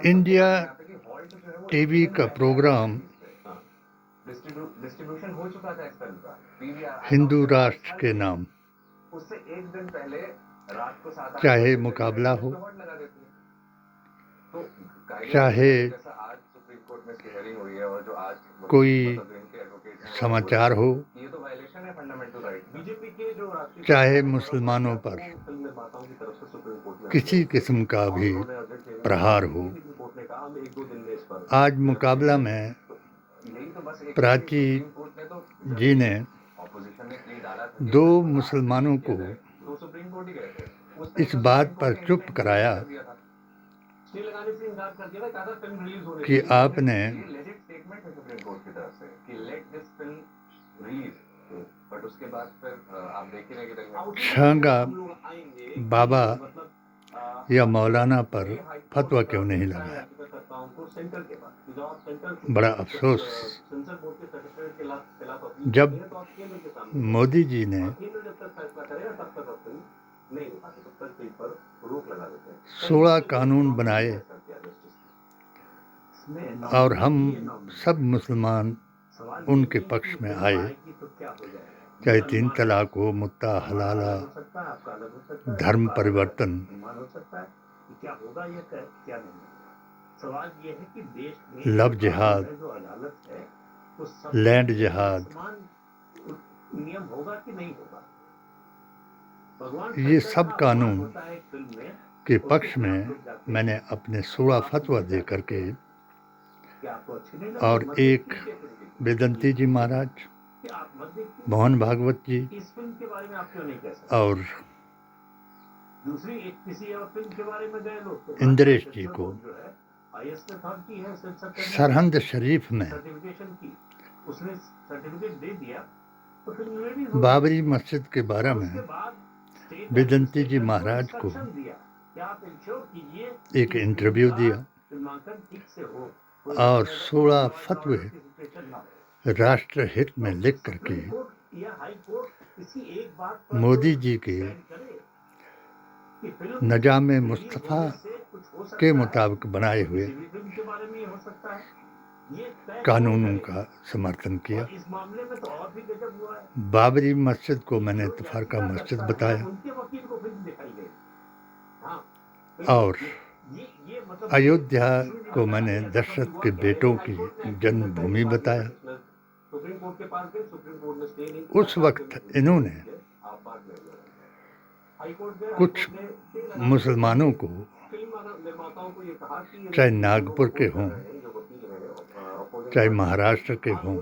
India TV का programme Hindu राष्ट्र के नाम, चाहे मुकाबला हो, चाहे कोई समाचार हो, चाहे मुसलमानों पर किसी किस्म का भी प्रहार हो। आज मुकाबला में प्राची जी ने दो मुसलमानों को इस बात पर चुप कराया कि आपने छंगा बाबा या मौलाना पर फतवा क्यों नहीं लगाया। बड़ा अफसोस जब मोदी जी ने 16 कानून बनाए और हम सब मुसलमान उनके पक्ष में आए, चाहे 3 तलाक हो, मुत्ता, हलाला, धर्म परिवर्तन, लव जिहाद, लैंड जिहाद, ये सब कानून के पक्ष में मैंने अपने 16 फतवा दे करके, और एक वेदंती जी महाराज, मोहन भागवत जी और इंद्रेश जी को सरहंद शरीफ में बाबरी मस्जिद के बारे में वेदंती जी महाराज को एक इंटरव्यू दिया और 16 फतवे राष्ट्र हित में लिख करके मोदी जी के नजामे मुस्तफ़ा के मुताबिक बनाए हुए कानूनों का समर्थन किया। बाबरी मस्जिद को मैंने तफरका मस्जिद बताया और अयोध्या को मैंने दशरथ के बेटों की जन्मभूमि बताया। उस वक्त इन्होंने कुछ मुसलमानों को, चाहे नागपुर के हों, चाहे महाराष्ट्र के हों,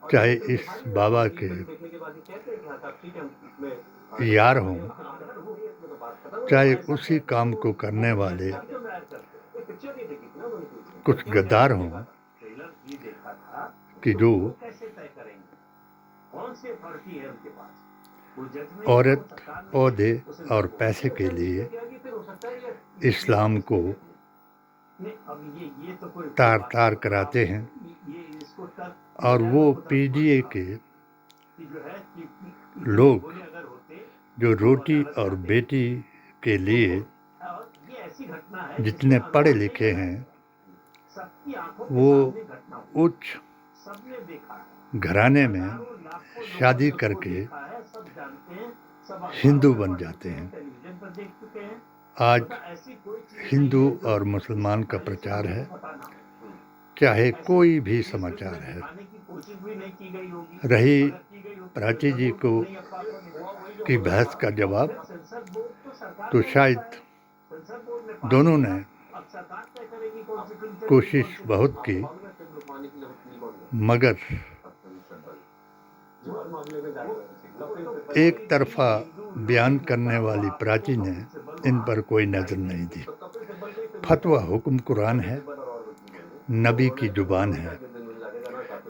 चाहे इस बाबा के यार हों, चाहे उसी काम को करने वाले कुछ गद्दार हों, कि जो औरत, ओहदे और पैसे के लिए इस्लाम को तार तार कराते हैं, और वो पीडीए के लोग जो रोटी और बेटी के लिए जितने पढ़े लिखे हैं, वो उच्च घराने में शादी करके हिंदू बन जाते हैं। आज हिंदू और मुसलमान का प्रचार है, चाहे कोई भी समाचार है। रही प्राची जी को की बहस का जवाब, तो शायद दोनों ने कोशिश बहुत की, मगर एक तरफा बयान करने वाली प्राची ने इन पर कोई नज़र नहीं दी। फतवा हुक्म कुरान है, नबी की जुबान है।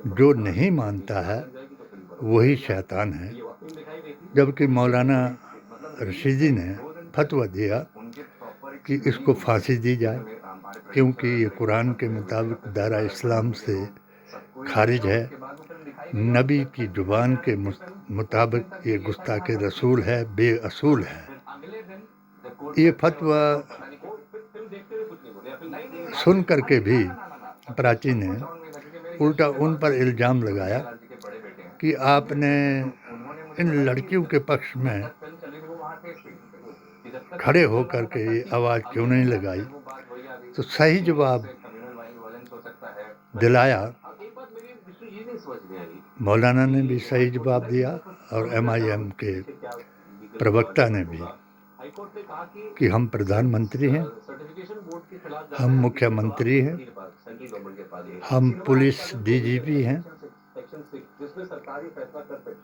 जो नहीं मानता है वही शैतान है। जबकि मौलाना रशीदी ने फतवा दिया कि इसको फांसी दी जाए, क्योंकि ये कुरान के मुताबिक दायरा इस्लाम से खारिज है। नबी की जुबान के मुताबिक ये गुस्ताखे रसूल है, बेअसूल है। ये फतवा सुन करके भी प्राची ने उल्टा उन पर इल्ज़ाम लगाया कि आपने इन लड़कियों के पक्ष में खड़े होकर के ये आवाज़ क्यों नहीं लगाई। तो सही जवाब दिलाया, मौलाना ने भी सही जवाब दिया और MIM के प्रवक्ता ने भी, कि हम प्रधानमंत्री हैं, हम मुख्यमंत्री हैं, हम पुलिस DGP हैं,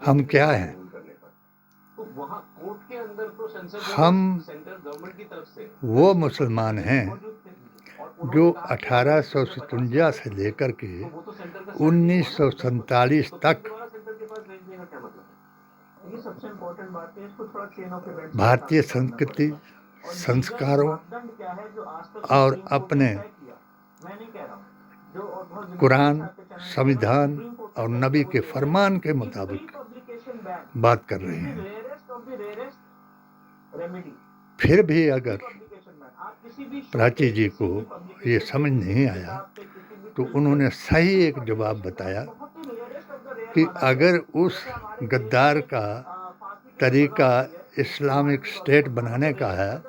हम क्या हैं? हम वो मुसलमान हैं जो 1857 से लेकर के 1947 तक भारतीय संस्कृति, संस्कारों और अपने कुरान, संविधान और नबी के फरमान के मुताबिक बात कर रहे हैं। फिर भी अगर प्राची जी को ये समझ नहीं आया तो उन्होंने सही एक जवाब बताया कि अगर उस गद्दार का तरीका इस्लामिक स्टेट बनाने का है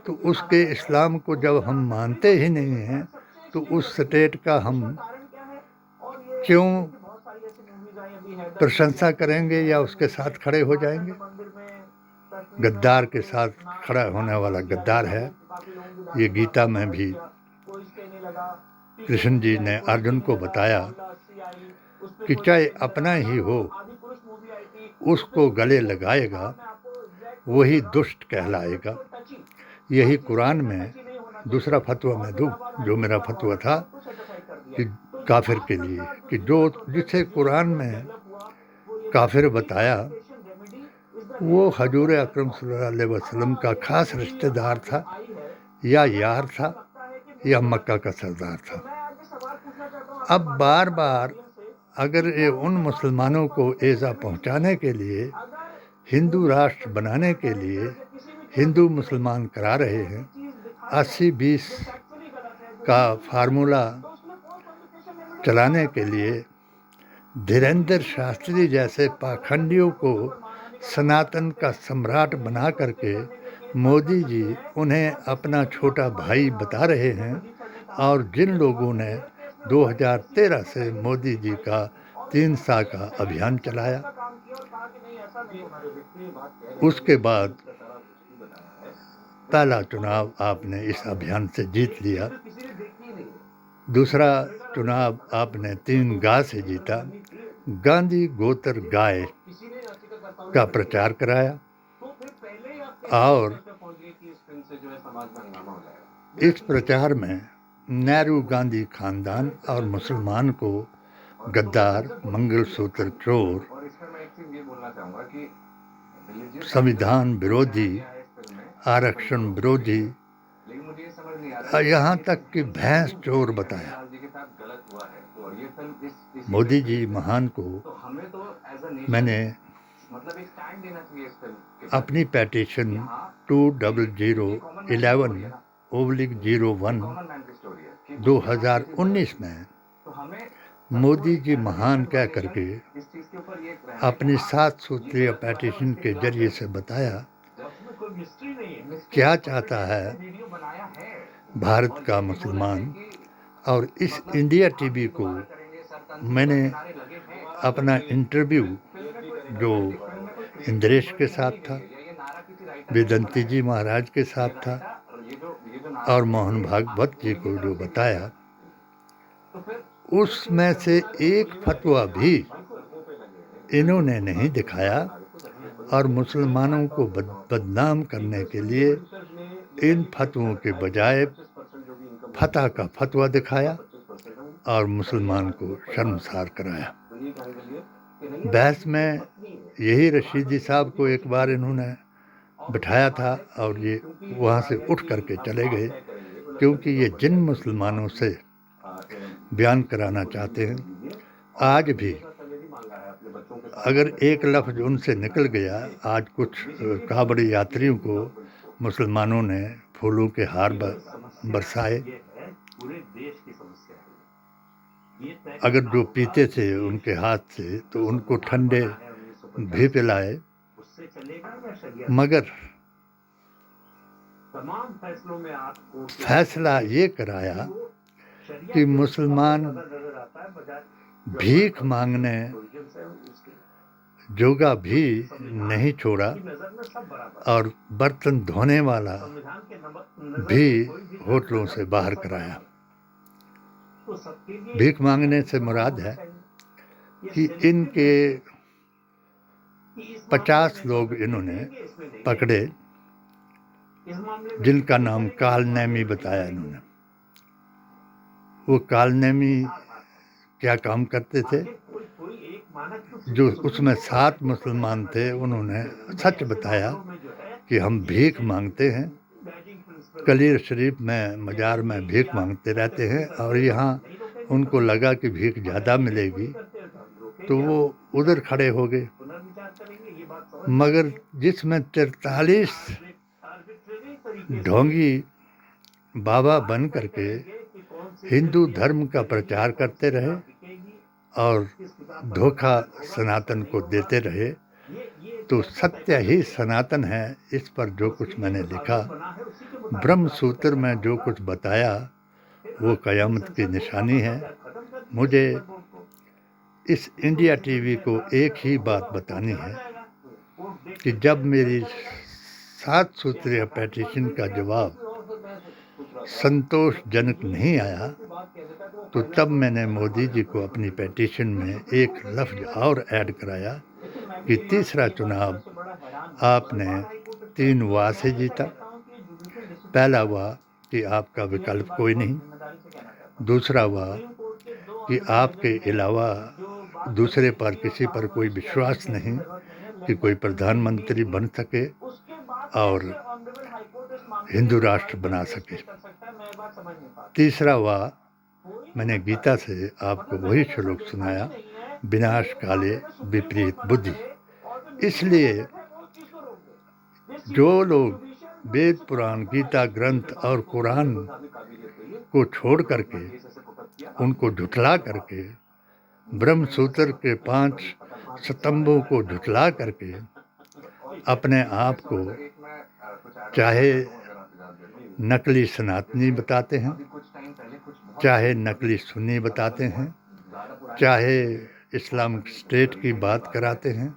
तो उसके इस्लाम को जब हम मानते ही नहीं हैं तो उस स्टेट का हम क्यों प्रशंसा करेंगे या उसके साथ खड़े हो जाएंगे। गद्दार के साथ खड़ा होने वाला गद्दार है। ये गीता में भी कृष्ण जी ने अर्जुन को बताया कि चाहे अपना ही हो उसको गले लगाएगा वही दुष्ट कहलाएगा। यही कुरान में दूसरा फतवा मैं दूँ, जो मेरा फतवा था कि काफिर के लिए, कि जो जिसे कुरान में काफिर बताया वो हजूर अकरम सल्लल्लाहु अलैहि वसल्लम का खास रिश्तेदार था या यार था या मक्का का सरदार था। अब बार बार अगर ये उन मुसलमानों को ऐसा पहुंचाने के लिए, हिंदू राष्ट्र बनाने के लिए हिंदू मुसलमान करा रहे हैं, 80-20 का फार्मूला चलाने के लिए धीरेंद्र शास्त्री जैसे पाखंडियों को सनातन का सम्राट बना करके मोदी जी उन्हें अपना छोटा भाई बता रहे हैं। और जिन लोगों ने 2013 से मोदी जी का 3 साल का अभियान चलाया, उसके बाद पहला चुनाव आपने इस अभियान से जीत लिया, दूसरा चुनाव आपने 3 गांव से जीता, गांधी गोत्र गाय का प्रचार कराया और इस प्रचार में नेहरू गांधी खानदान और मुसलमान को गद्दार, मंगलसूत्र चोर, संविधान विरोधी, आरक्षण विरोधी, यहाँ तक कि भैंस चोर बताया। मोदी जी महान को मैंने अपनी पेटिशन 20011/01 2019 में मोदी जी महान कह करके अपनी 7 सूत्रीय पेटिशन के जरिए से बताया क्या चाहता है भारत का मुसलमान। और इस इंडिया टीवी को मैंने अपना इंटरव्यू जो इंद्रेश के साथ था, वेदंती जी महाराज के साथ था और मोहन भागवत जी को जो बताया, उसमें से एक फतवा भी इन्होंने नहीं दिखाया और मुसलमानों को बदनाम करने के लिए इन फतवों के बजाय फतह का फतवा दिखाया और मुसलमान को शर्मसार कराया। बहस में यही रशीदी साहब को एक बार इन्होंने बिठाया था और ये वहाँ से उठ करके चले गए, क्योंकि ये जिन मुसलमानों से बयान कराना चाहते हैं, आज भी अगर एक लफ्ज़ उनसे निकल गया, आज कुछ कांवड़ी यात्रियों को मुसलमानों ने फूलों के हार बरसाए। अगर जो पीते थे उनके हाथ से तो उनको ठंडे भी पिलाए, मगर फैसला ये कराया कि मुसलमान भीख मांगने जोगा भी नहीं छोड़ा और बर्तन धोने वाला भी होटलों से बाहर कराया। भीख मांगने से मुराद है कि इनके 50 लोग इन्होंने पकड़े जिनका नाम कालनेमी बताया इन्होंने। वो कालनेमी क्या काम करते थे? जो उसमें 7 मुसलमान थे उन्होंने सच बताया कि हम भीख मांगते हैं, कलीर शरीफ में मज़ार में भीख मांगते रहते हैं, और यहाँ उनको लगा कि भीख ज़्यादा मिलेगी तो वो उधर खड़े हो गए। मगर जिसमें 43 ढोंगी बाबा बन करके हिंदू धर्म का प्रचार करते रहे और धोखा सनातन को देते रहे, तो सत्य ही सनातन है। इस पर जो कुछ मैंने लिखा, ब्रह्म सूत्र में जो कुछ बताया, वो क़यामत की निशानी है। मुझे इस इंडिया टीवी को एक ही बात बतानी है कि जब मेरी 7 सूत्रीय पेटिशन का जवाब संतोषजनक नहीं आया, तो तब मैंने मोदी जी को अपनी पेटिशन में एक लफ्ज़ और ऐड कराया कि तीसरा चुनाव आपने 3 वाह से जीता। पहला वाह कि आपका विकल्प कोई नहीं, दूसरा वाह कि आपके अलावा दूसरे पर किसी पर कोई विश्वास नहीं कि कोई प्रधानमंत्री बन सके और हिंदू राष्ट्र बना सके। तीसरा वाह मैंने गीता से आपको वही श्लोक सुनाया, विनाश काले विपरीत बुद्धि। इसलिए जो लोग वेद पुराण, गीता ग्रंथ और कुरान को छोड़ करके, उनको झुठला करके, ब्रह्म सूत्र के 5 स्तंभों को झुठला करके अपने आप को चाहे नकली सनातनी बताते हैं, चाहे नकली सुन्नी बताते हैं, चाहे इस्लामिक स्टेट की बात कराते हैं,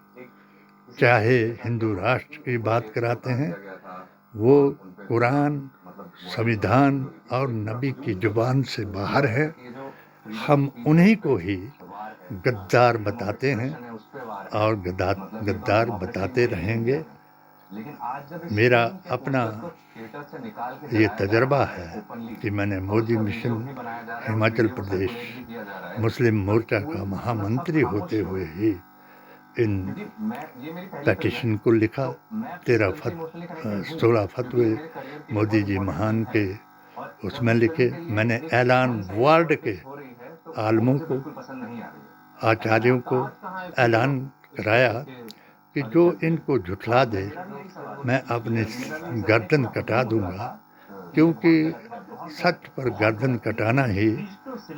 चाहे हिंदू राष्ट्र की बात कराते हैं, वो कुरान, संविधान और नबी की जुबान से बाहर है। हम उन्हीं को ही गद्दार बताते हैं और गद्दार बताते रहेंगे। मेरा अपना ये तजर्बा है कि मैंने मोदी मिशन हिमाचल प्रदेश मुस्लिम मोर्चा का महामंत्री होते हुए ही इन पेटिशन को लिखा। 16 फतवे मोदी जी महान के उसमें लिखे। मैंने ऐलान वर्ल्ड के आलमों को, आचार्यों को ऐलान कराया कि जो इनको झुठला दे मैं अपनी गर्दन कटा दूंगा, क्योंकि सच पर गर्दन कटाना ही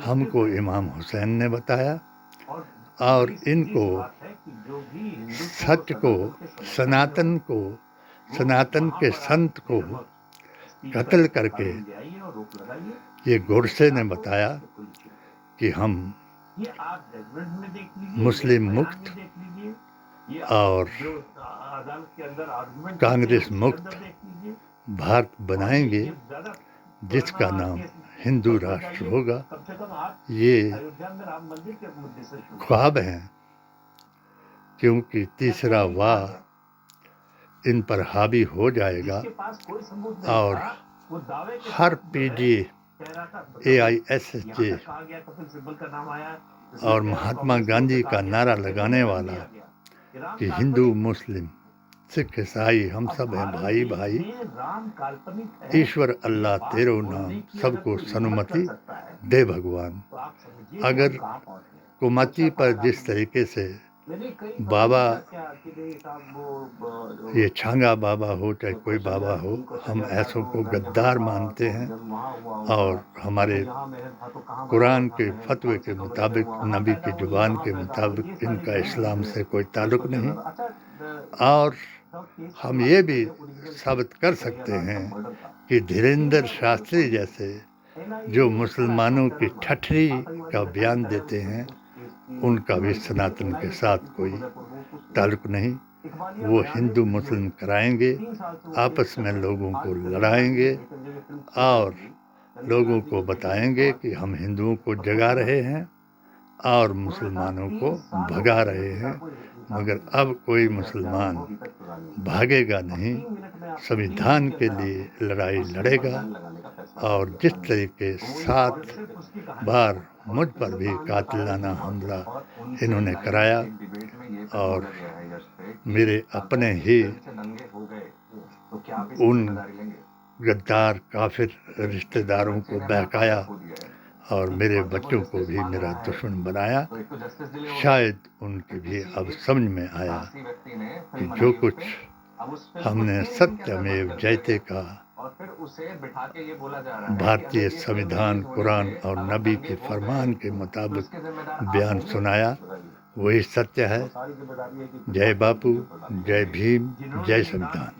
हमको इमाम हुसैन ने बताया। और इनको सच को, सनातन के संत को कत्ल करके ये गोडसे ने बताया कि हम मुस्लिम मुक्त और कांग्रेस मुक्त भारत बनाएंगे, जिसका नाम हिंदू राष्ट्र होगा। ये ख्वाब हैं, क्योंकि तीसरा वाह इन पर हावी हो जाएगा और हर पीडीए, AISSJ और महात्मा गांधी का नारा लगाने वाला कि हिंदू, मुस्लिम, सिख, ईसाई हम सब हैं भाई भाई, ईश्वर अल्लाह तेरो नाम, सबको सनुमति दे भगवान। अगर कुमति पर जिस तरीके से बाबा, ये छांगा बाबा हो चाहे कोई बाबा हो, हम ऐसों को गद्दार मानते हैं और हमारे कुरान के फतवे के मुताबिक, नबी की ज़ुबान के मुताबिक इनका इस्लाम से कोई ताल्लुक़ नहीं। और हम ये भी साबित कर सकते हैं कि धीरेंद्र शास्त्री जैसे जो मुसलमानों की ठठरी का बयान देते हैं, उनका भी सनातन के साथ कोई ताल्लुक़ नहीं। वो हिंदू मुस्लिम कराएंगे, आपस में लोगों को लड़ाएंगे और लोगों को बताएंगे कि हम हिंदुओं को जगा रहे हैं और मुसलमानों को भगा रहे हैं। मगर अब कोई मुसलमान भागेगा नहीं, संविधान के लिए लड़ाई लड़ेगा। और जिस तरीके 7 बार मुझ पर भी कातिलाना हमला इन्होंने कराया और मेरे अपने ही उन गद्दार काफिर रिश्तेदारों को बहकाया और मेरे बच्चों को भी मेरा दुश्मन बनाया, शायद उनकी भी अब समझ में आया कि जो कुछ हमने सत्यमेव जयते का भारतीय संविधान, कुरान और नबी के फरमान के मुताबिक बयान सुनाया, वही सत्य है। जय बापू, जय भीम, जय संविधान।